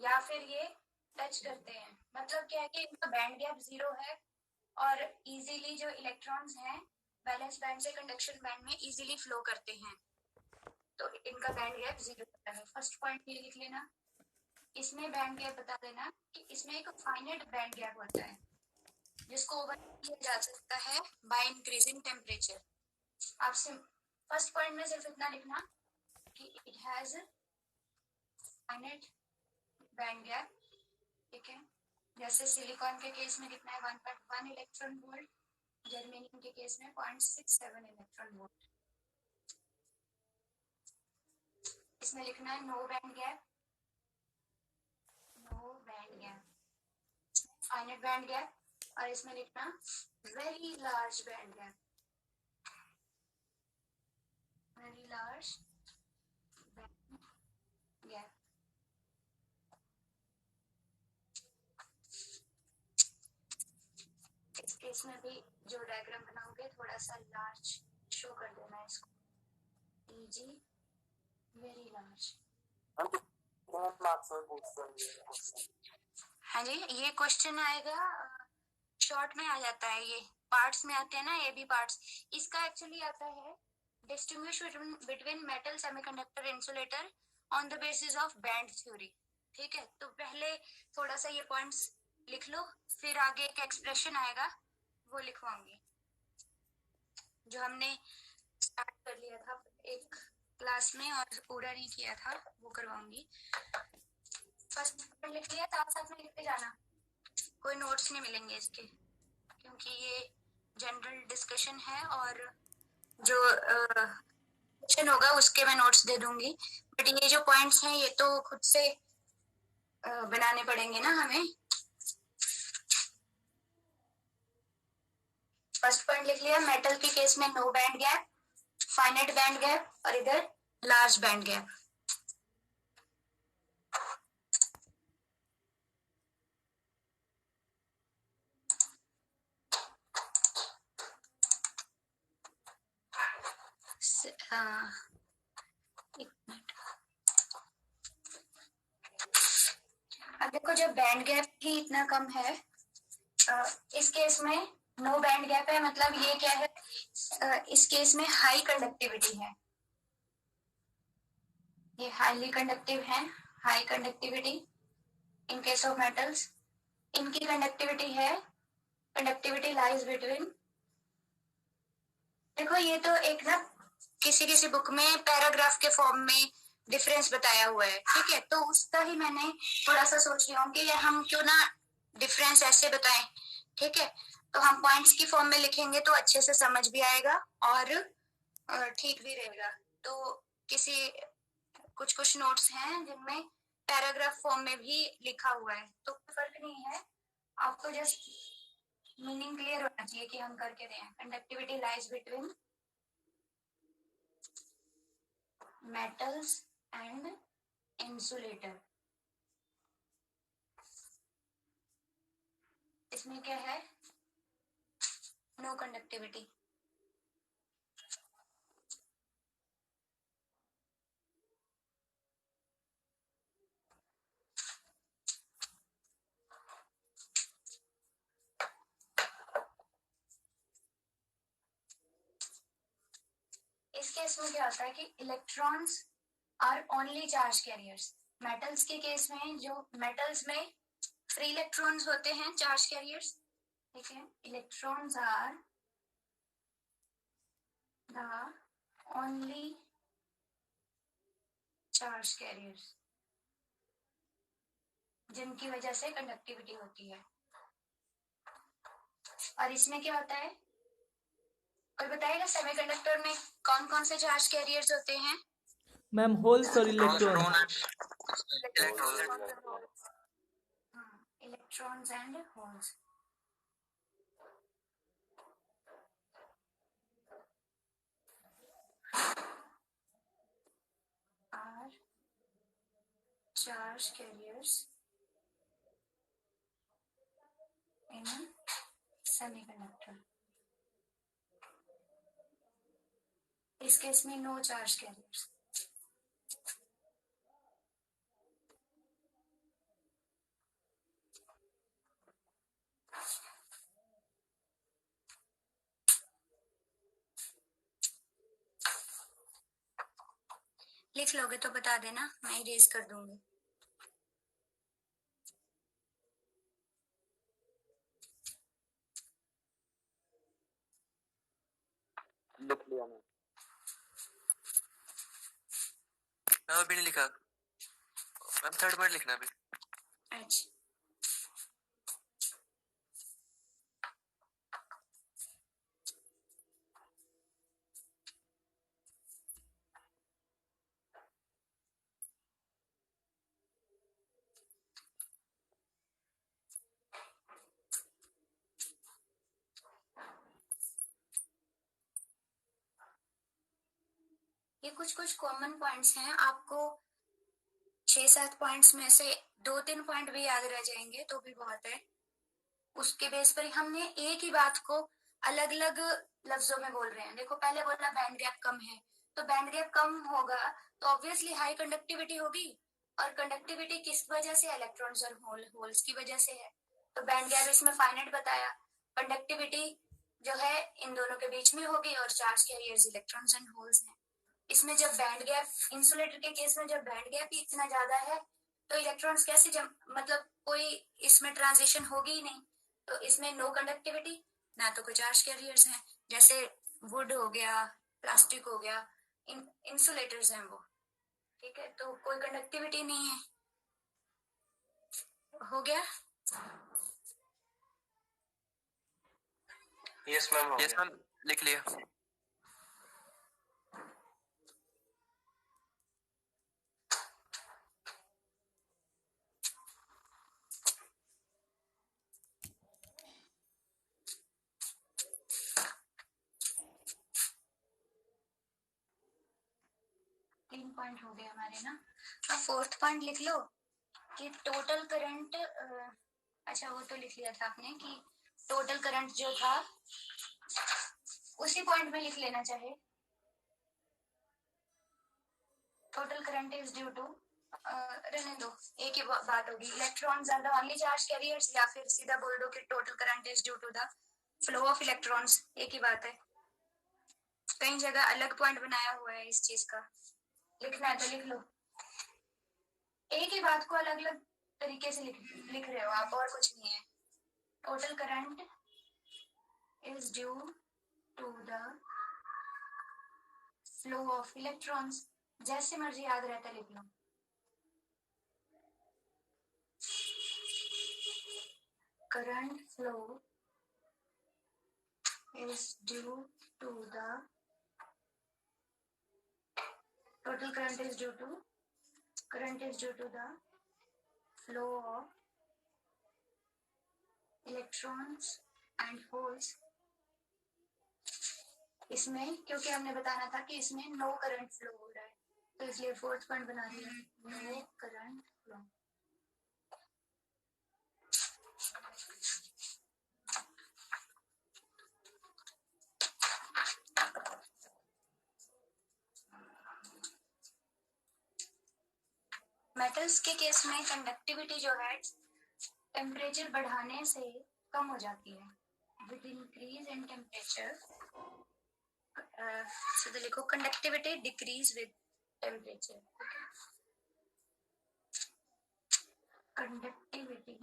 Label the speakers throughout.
Speaker 1: या फिर ये टच करते हैं। मतलब क्या है कि इनका बैंड गैप 0 है और इजीली जो इलेक्ट्रॉन्स हैं वैलेंस बैंड से कंडक्शन बैंड में इजीली फ्लो करते हैं, तो इनका बैंड गैप 0 होता है। फर्स्ट पॉइंट ये लिख लेना। इसमें बैंड गैप बता देना कि इसमें एक फाइनाइट बैंड गैप होता है जिसको ओवर किया जा सकता है बाय इंक्रीजिंग टेम्परेचर। आपसे फर्स्ट पॉइंट में सिर्फ इतना लिखना कि it has finite band gap, ठीक है। जैसे सिलिकॉन के केस में कितना है 1.1 इलेक्ट्रॉन वोल्ट, जर्मेनियम के केस में 0.67 इलेक्ट्रॉन वोल्ट। इसमें लिखना है no band gap, no band gap, finite band gap, और इसमें लिखना very large band gap, very large band gap. इस केस में भी जो डायग्राम बनाओगे थोड़ा सा लार्ज शो कर देना है इसको, ईजी वेरी लार्ज। हाँ जी, ये क्वेश्चन आएगा, शॉर्ट में आ जाता है, ये पार्ट्स में आते हैं ना, ये भी पार्ट्स। इसका एक्चुअली आता है distinguish between metal semiconductor insulator on the basis of band theory. ठीक है, तो पहले थोड़ा सा ये पॉइंट्स लिख लो, फिर आगे एक एक्सप्रेशन आएगा वो लिखवाऊंगी जो हमने स्टार्ट कर लिया था एक क्लास में और पूरा नहीं किया था, वो करवाऊंगी। फर्स्ट लिख लिया, साथ साथ में लिखते जाना, कोई नोट्स नहीं मिलेंगे इसके क्योंकि ये जनरल डिस्कशन है और जो क्वेश्चन होगा उसके मैं नोट्स दे दूंगी, बट ये जो पॉइंट्स हैं ये तो खुद से बनाने पड़ेंगे ना हमें। फर्स्ट पॉइंट लिख लिया, मेटल के केस में no band gap, finite band gap, और इधर लार्ज बैंड गैप। अब देखो जब बैंड गैप ही इतना कम है, इस केस में नो बैंड गैप है, मतलब ये क्या है, इस केस में हाई कंडक्टिविटी है, ये हाईली कंडक्टिव है, high conductivity in case of metals. इनकी कंडक्टिविटी है, कंडक्टिविटी लाइज बिटवीन, देखो ये तो एक ना किसी किसी बुक में पैराग्राफ के फॉर्म में डिफरेंस बताया हुआ है, ठीक है, तो उसका ही मैंने थोड़ा सा सोच लिया हूँ कि हम क्यों ना डिफरेंस ऐसे बताएं, ठीक है। तो हम पॉइंट्स की फॉर्म में लिखेंगे तो अच्छे से समझ भी आएगा और ठीक भी रहेगा। तो किसी कुछ नोट्स हैं जिनमें पैराग्राफ फॉर्म में भी लिखा हुआ है, तो कोई फर्क नहीं है, आपको जस्ट मीनिंग क्लियर होना चाहिए कि हम करके दें। Conductivity lies between metals and insulator. इसमें क्या है, नो कंडक्टिविटी। इस केस में क्या होता है कि electrons are only charge carriers. Metals के केस में जो मेटल्स में फ्री इलेक्ट्रॉन्स होते हैं चार्ज कैरियर्स, ठीक है, electrons are the only charge carriers जिनकी वजह से कंडक्टिविटी होती है। और इसमें क्या होता है, कोई बताएगा सेमीकंडक्टर में कौन कौन से चार्ज कैरियर्स होते हैं?
Speaker 2: मैम होल्स और electron.
Speaker 1: Electrons and holes. Are charge carriers in semiconductor. इस केस में नो चार्ज कैरियर्स। लिख लोगे तो बता देना, मैं इरेज कर दूंगी।
Speaker 3: लिख लिया मैं
Speaker 4: अभी नहीं लिखा मैम, थर्ड पॉइंट लिखना अभी।
Speaker 1: अच्छा, ये कुछ कुछ कॉमन पॉइंट्स हैं, आपको 6-7 पॉइंट्स में से 2-3 पॉइंट भी याद रह जाएंगे तो भी बहुत है। उसके बेस पर हमने एक ही बात को अलग अलग लफ्जों में बोल रहे हैं। देखो, पहले बोला बैंड गैप कम है, तो बैंड गैप कम होगा तो ऑब्वियसली हाई कंडक्टिविटी होगी, और कंडक्टिविटी किस वजह से? इलेक्ट्रॉन्स और होल्स की वजह से है। तो बैंड गैप इसमें फाइनाइट बताया, कंडक्टिविटी जो है इन दोनों के बीच में होगी, और charge carriers electrons and holes हैं। इसमें जब बैंड गैप, इंसुलेटर के केस में जब बैंड गैप ही इतना ज्यादा है तो इलेक्ट्रॉन्स कैसे मतलब कोई इसमें ट्रांजिशन होगी ही नहीं, तो इसमें नो कंडक्टिविटी, ना तो कोई चार्ज कैरियर्स हैं, जैसे वुड हो गया, प्लास्टिक हो गया, इंसुलेटर्स हैं वो, ठीक है, तो कोई कंडक्टिविटी नहीं है। हो गया?
Speaker 3: यस मैम,
Speaker 4: यस मैम, लिख लिया।
Speaker 1: तीन पॉइंट हो गए हमारे ना। अब फोर्थ पॉइंट लिख लो कि टोटल करंट, अच्छा वो तो लिख लिया था आपने कि टोटल करंट जो था उसी पॉइंट में लिख लेना चाहे। Total current is due to, रहने दो, एक ही बात होगी, electrons are the only charge carriers, या फिर सीधा बोल दो कि total current is due to the flow of electrons, एक ही बात है। कई जगह अलग पॉइंट बनाया हुआ है इस चीज का, लिखना है तो लिख लो। एक ही बात को अलग अलग तरीके से लिख रहे हो आप, और कुछ नहीं है। Total current is due to the flow of electrons, जैसे मर्जी याद रहता लिख लो। Current flow is due to the total current is due to the flow of electrons and holes। इसमें क्योंकि हमने बताना था कि इसमें नो करंट फ्लो हो रहा है, तो इसलिए फोर्थ पॉइंट बना दिया, नो करंट फ्लो। मेटल्स के केस में कंडक्टिविटी जो है टेम्परेचर बढ़ाने से कम हो जाती है, विद इंक्रीज इन टेम्परेचर, सीधे लिखो conductivity decrease with temperature. Conductivity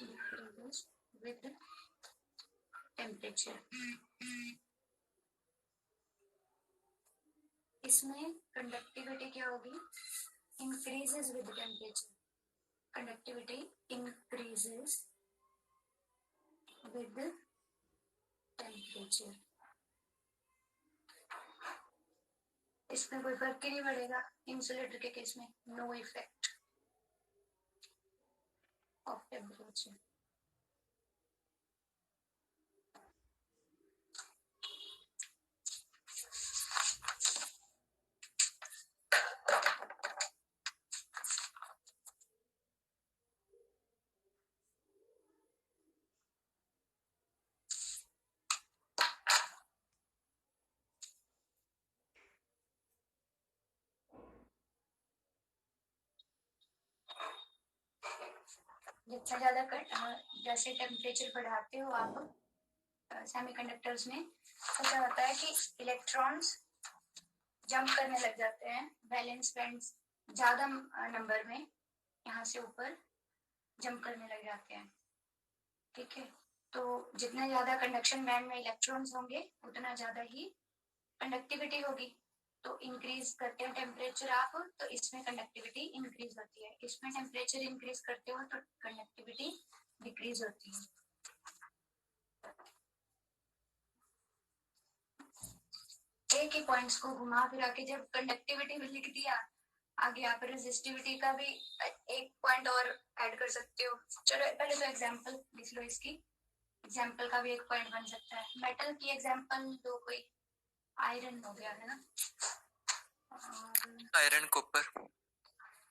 Speaker 1: decreases with temperature। इसमें कंडक्टिविटी क्या होगी? Increases with temperature, conductivity increases with temperature. इसमें कोई फर्क ही नहीं पड़ेगा, इंसुलेटर के केस में नो इफेक्ट ऑफ टेम्परेचर। जितना ज़्यादा जैसे टेम्परेचर बढ़ाते हो आप सेमीकंडक्टर्स में, तो क्या होता है कि इलेक्ट्रॉन्स जंप करने लग जाते हैं वैलेंस बैंड्स ज़्यादा नंबर में, यहाँ से ऊपर जंप करने लग जाते हैं। ठीक है, तो जितना ज़्यादा कंडक्शन बैंड में इलेक्ट्रॉन्स होंगे उतना ज़्यादा ही कंडक्टिविटी होगी। तो इंक्रीज करते हैं टेम्परेचर आप, तो इसमें कंडक्टिविटी इंक्रीज होती है। इसमें टेम्परेचर इंक्रीज करते हो तो कंडक्टिविटी डिक्रीज होती है। एक ही पॉइंट्स को घुमा फिरा के जब कंडक्टिविटी भी लिख दिया, आगे आप रेजिस्टिविटी का भी एक पॉइंट और ऐड कर सकते हो। चलो पहले तो एग्जांपल लिख लो इसकी, एग्जांपल का भी एक पॉइंट बन सकता है। मेटल की एग्जांपल दो कोई, आयरन हो गया है ना,
Speaker 4: आयरन, कॉपर।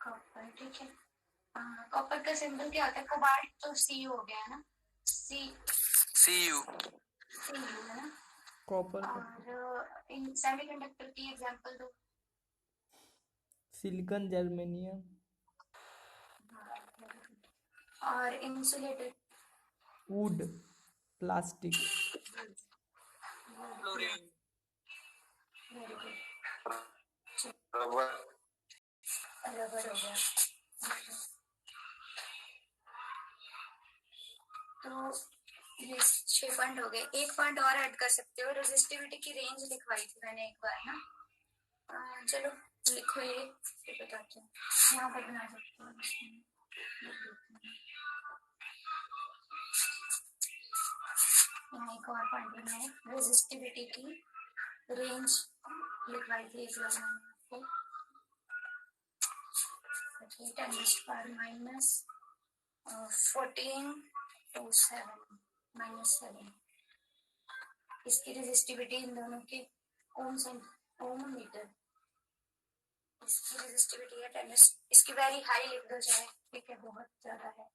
Speaker 1: कॉपर, ठीक है। कॉपर का सिंबल क्या होता है? कोबाल्ट तो सी हो गया है ना,
Speaker 4: CU।
Speaker 1: है ना।
Speaker 2: कॉपर का
Speaker 1: और इन सेमीकंडक्टर की एग्जांपल दो।
Speaker 2: Silicon, germanium.
Speaker 1: और insulator,
Speaker 2: wood, plastic.
Speaker 4: Chlorine.
Speaker 1: Very good,
Speaker 3: rubber.
Speaker 1: Rubber हो गया। तो ये 6 पॉइंट हो गए। एक पॉइंट और ऐड कर सकते हो, रेजिस्टिविटी की रेंज लिखवाई थी मैंने एक बार ना। चलो लिखो, ये बताती हूँ। यहाँ पर बना सकते हो, यहाँ एक और पॉइंट बनाओ। रेजिस्टिविटी की रेंज लिखवाई थी एक बार मैंने आपको। 10⁻⁻14 to 7 इसकी रेजिस्टिविटी इन दोनों की ओम मीटर। इसकी रेजिस्टिविटी है 10, इसकी वेरी हाई लिख दो चाहे, ठीक है, बहुत ज्यादा है।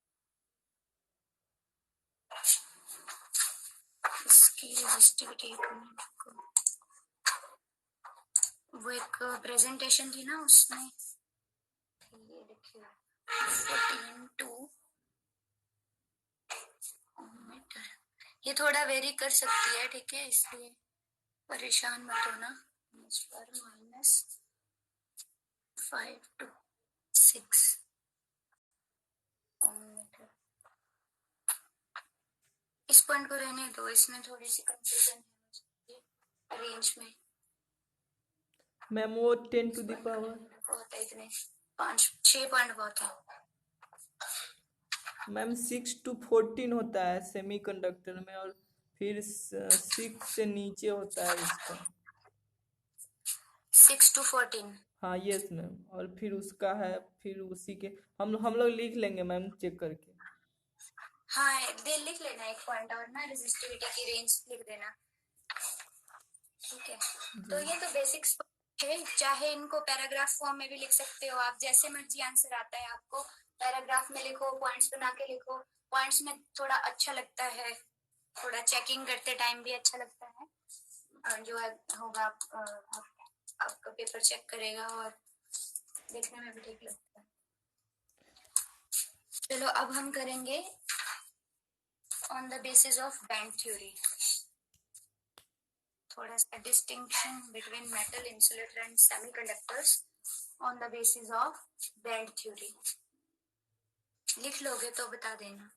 Speaker 1: इसकी रेजिस्टिविटी वो एक प्रेजेंटेशन थी ना, उसमें ये देखिए 14 to मीटर। ये थोड़ा वेरी कर सकती है, ठीक है, इसलिए परेशान मत होना। -5 to 6 मीटर। इस पॉइंट को रहने दो, इसमें थोड़ी सी कंफ्यूजन है रेंज में।
Speaker 2: मैम वो 10 to the power,
Speaker 1: बहुत है, इतने 5-6 पॉइंट बहुत है।
Speaker 2: मैम 6 to 14 होता है सेमीकंडक्टर में, और फिर 6 से नीचे होता है इसका।
Speaker 1: 6 to 14।
Speaker 2: हाँ यस मैम, और फिर उसका है, फिर उसी के हम लोग लिख लेंगे मैम चेक करके।
Speaker 1: हाँ, दे लिख लेना एक पॉइंट और ना, रेजिस्टिविटी की रेंज लिख देना, ठीक है। तो ये तो बेसिक्स है, चाहे इनको पैराग्राफ फॉर्म में भी लिख सकते हो आप, जैसे मर्जी आंसर आता है आपको। पैराग्राफ में लिखो, पॉइंट्स बना के लिखो। पॉइंट्स में थोड़ा अच्छा लगता है, थोड़ा चेकिंग करते टाइम भी अच्छा लगता है। और जो होगा आपका पेपर चेक करेगा और देखने में भी ठीक लगता है। चलो अब हम करेंगे on the basis of band theory, थोड़ा सा distinction between metal, insulator and semiconductors on the basis of band theory. लिख लोगे तो बता देना।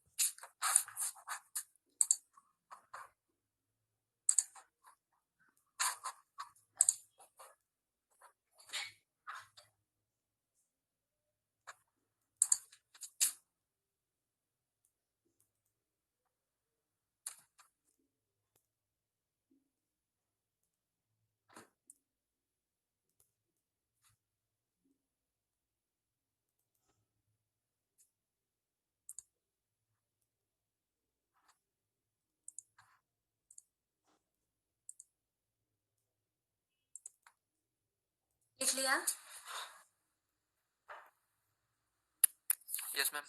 Speaker 1: लिख लिया?
Speaker 4: Yes ma'am.